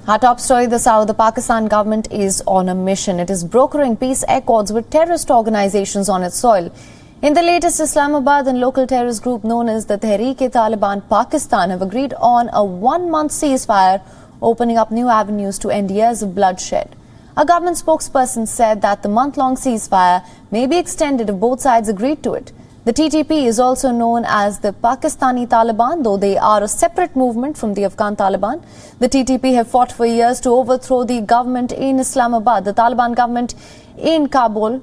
Our top story this hour, the Pakistan government is on a mission. It is brokering peace accords with terrorist organizations on its soil. In the latest, Islamabad and local terrorist group known as the Tehreek-e-Taliban Pakistan have agreed on a one-month ceasefire, opening up new avenues to end years of bloodshed. A government spokesperson said that the month-long ceasefire may be extended if both sides agreed to it. The TTP is also known as the Pakistani Taliban, though they are a separate movement from the Afghan Taliban. The TTP have fought for years to overthrow the government in Islamabad. The Taliban government in Kabul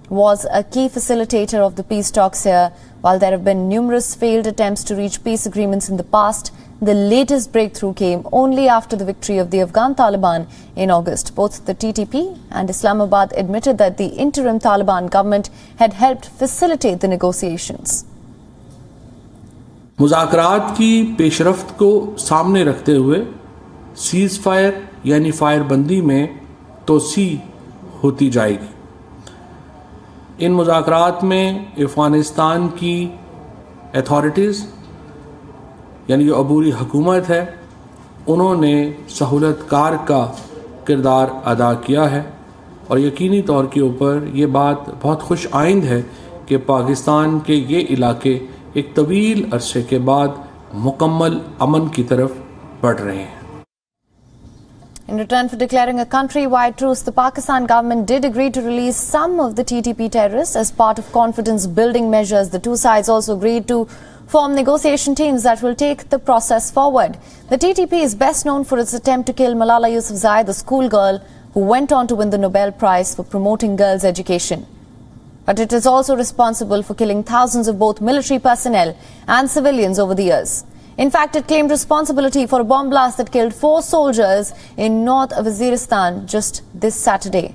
was a key facilitator of the peace talks here. While there have been numerous failed attempts to reach peace agreements in the past, the latest breakthrough came only after the victory of the Afghan Taliban in August. Both the TTP and Islamabad admitted that the interim Taliban government had helped facilitate the negotiations. मुज़ाकरात की पेशरफ्त को सामने रखते हुए seize fire यानी फायरबंदी में तोसी होती जाएगी। इन मुज़ाकरात में अफ़गानिस्तान की अथॉरिटीज़ यानी जो अबूरी हुकूमत है उन्होंने सहूलतकार का किरदार अदा किया है और यकीनी तौर के ऊपर ये बात बहुत खुश आइंद है कि पाकिस्तान के ये इलाके एक तवील अरसे के बाद मुकम्मल अमन की तरफ बढ़ रहे हैं। In return for declaring a country-wide truce, the Pakistan government did agree to release some of the TTP terrorists as part of confidence-building measures. The two sides also agreed to form negotiation teams that will take the process forward. The TTP is best known for its attempt to kill Malala Yousafzai, the schoolgirl who went on to win the Nobel Prize for promoting girls' education. But it is also responsible for killing thousands of both military personnel and civilians over the years. In fact, it claimed responsibility for a bomb blast that killed 4 soldiers in North Waziristan just this Saturday.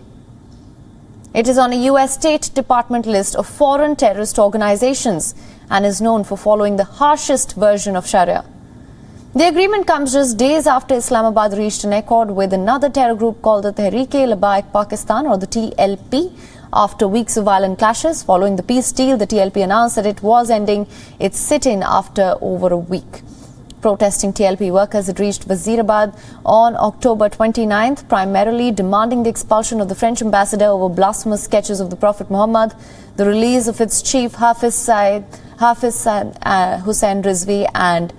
It is on a US State Department list of foreign terrorist organizations and is known for following the harshest version of Sharia. The agreement comes just days after Islamabad reached an accord with another terror group called the Tehreek-e-Taliban Pakistan, or the TLP. After weeks of violent clashes following the peace deal, the TLP announced that it was ending its sit-in after over a week. Protesting TLP workers had reached Wazirabad on October 29th, primarily demanding the expulsion of the French ambassador over blasphemous sketches of the Prophet Muhammad, the release of its chief Hussain Rizvi, and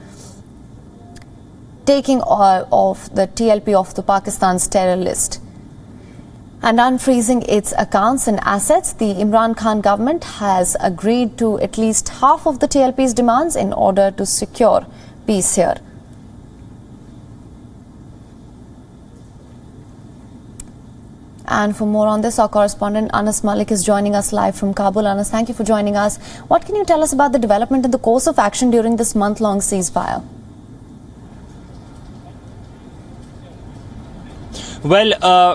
taking of the TLP off the Pakistan's terror list and unfreezing its accounts and assets. The Imran Khan government has agreed to at least half of the TLP's demands in order to secure peace here. And for more on this, our correspondent Anas Malik is joining us live from Kabul. Anas, thank you for joining us. What can you tell us about the development in the course of action during this month-long ceasefire? Well,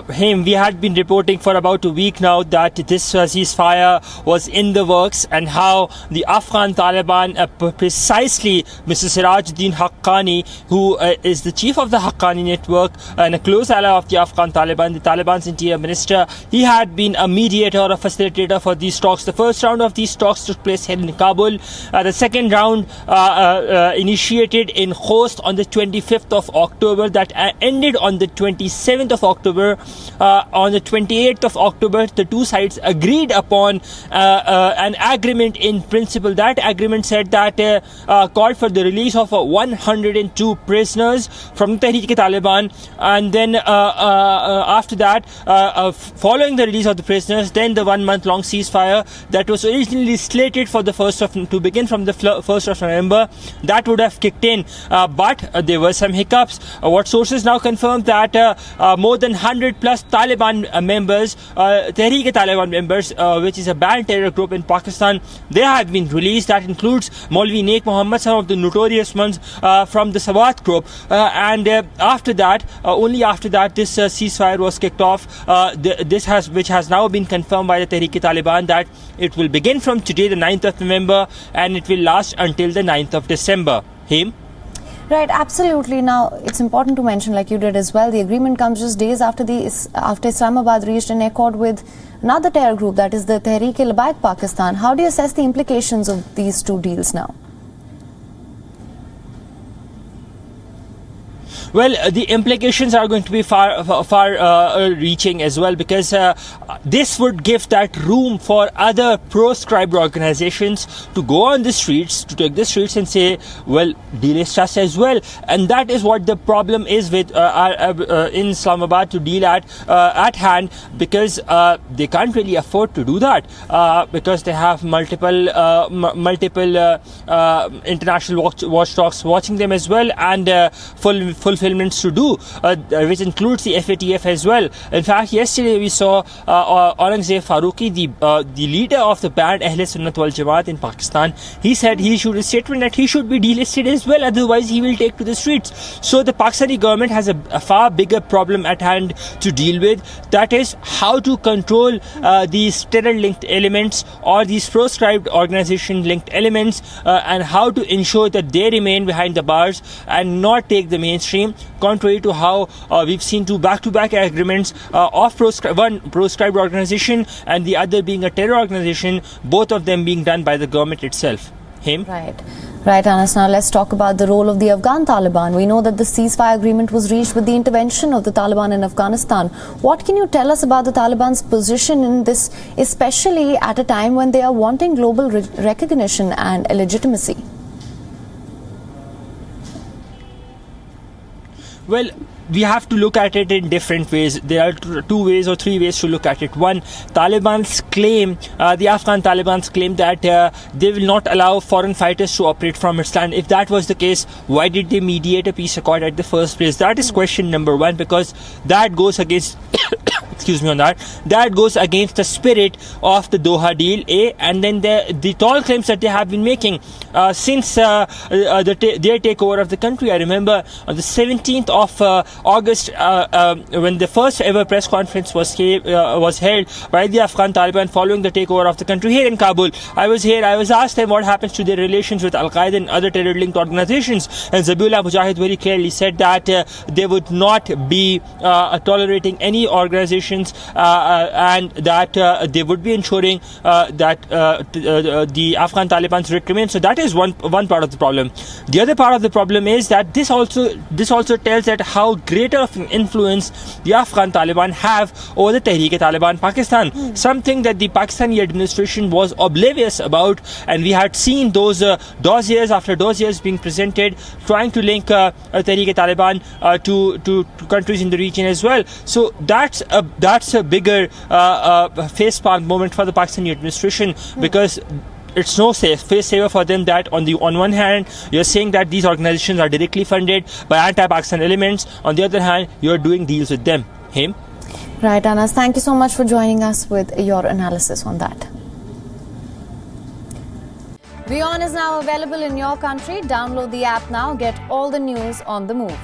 Haim, we had been reporting for about a week now that this ceasefire was in the works, and how the Afghan Taliban, precisely Mr. Sirajuddin Haqqani, who is the chief of the Haqqani network and a close ally of the Afghan Taliban, the Taliban's interior minister, he had been a mediator, a facilitator for these talks. The first round of these talks took place here in Kabul. The second round initiated in Khost on the 25th of October, that ended on the 27th of October. On the 28th of October, the two sides agreed upon an agreement in principle. That agreement said that called for the release of 102 prisoners from the Tehreek-e-Taliban, and then after that, following the release of the prisoners, then the 1 month long ceasefire that was originally slated for the to begin from the 1st of November, that would have kicked in, but there were some hiccups. What sources now confirm that more than 100 plus Taliban members, Tehreek-e-Taliban members, which is a banned terror group in Pakistan, they have been released. That includes Maulvi Naik Muhammad, some of the notorious ones from the Sawat group, and after that, only after that, this ceasefire was kicked off. Which has now been confirmed by the Tehreek-e-Taliban, that it will begin from today, the 9th of November, and it will last until the 9th of December. Haim? Right, absolutely. Now, it's important to mention, like you did as well, the agreement comes just days after Islamabad reached an accord with another terror group, that is the Tehreek-e-Taliban Pakistan. How do you assess the implications of these two deals now? Well, the implications are going to be far reaching as well, because this would give that room for other proscribed organizations to go on the streets, to take the streets and say, well, delist us as well. And that is what the problem is with in Islamabad to deal at hand, because they can't really afford to do that, because they have multiple international watchdogs watching them as well, and fulfillments to do, which includes the FATF as well. In fact, yesterday we saw Aurangzeb Farooqi, the leader of the band Ahle Sunnat wal Jamaat in Pakistan. He said he issued a statement that he should be delisted as well, otherwise he will take to the streets. So the Pakistani government has a far bigger problem at hand to deal with. That is how to control these terror-linked elements or these proscribed organization-linked elements, and how to ensure that they remain behind the bars and not take the mainstream, contrary to how we've seen two back-to-back agreements of one proscribed organization and the other being a terror organization, both of them being done by the government itself. Right, Anas. Now let's talk about the role of the Afghan Taliban. We know that the ceasefire agreement was reached with the intervention of the Taliban in Afghanistan. What can you tell us about the Taliban's position in this, especially at a time when they are wanting global recognition and legitimacy? Well, we have to look at it in different ways. There are two ways or three ways to look at it. One, Taliban's claim, the Afghan Taliban's claim that they will not allow foreign fighters to operate from its land. If that was the case, why did they mediate a peace accord at the first place? That is question number one, because that goes against excuse me on that. That goes against the spirit of the Doha deal, and then the tall claims that they have been making since their takeover of the country. I remember on the 17th of August, when the first ever press conference was held by the Afghan Taliban following the takeover of the country here in Kabul. I was here. I was asked them what happens to their relations with Al-Qaeda and other terror-linked organizations, and Zabiullah Mujahid very clearly said that they would not be tolerating any organizations, and that they would be ensuring that the Afghan Taliban's remain. So that is one part of the problem. The other part of the problem is that this also tells that how greater of an influence the Afghan Taliban have over the Tehreek-e-Taliban Pakistan, something that the Pakistani administration was oblivious about, and we had seen those dossiers after dossiers being presented trying to link Tehreek-e-Taliban to countries in the region as well. So that's a bigger facepalm moment for the Pakistani administration, because it's no saver for them that on one hand you're saying that these organizations are directly funded by anti-Pakistan elements, on the other hand you're doing deals with them. Right, Anas, thank you so much for joining us with your analysis on that. WION is now available in your country. Download the app now. Get all the news on the move.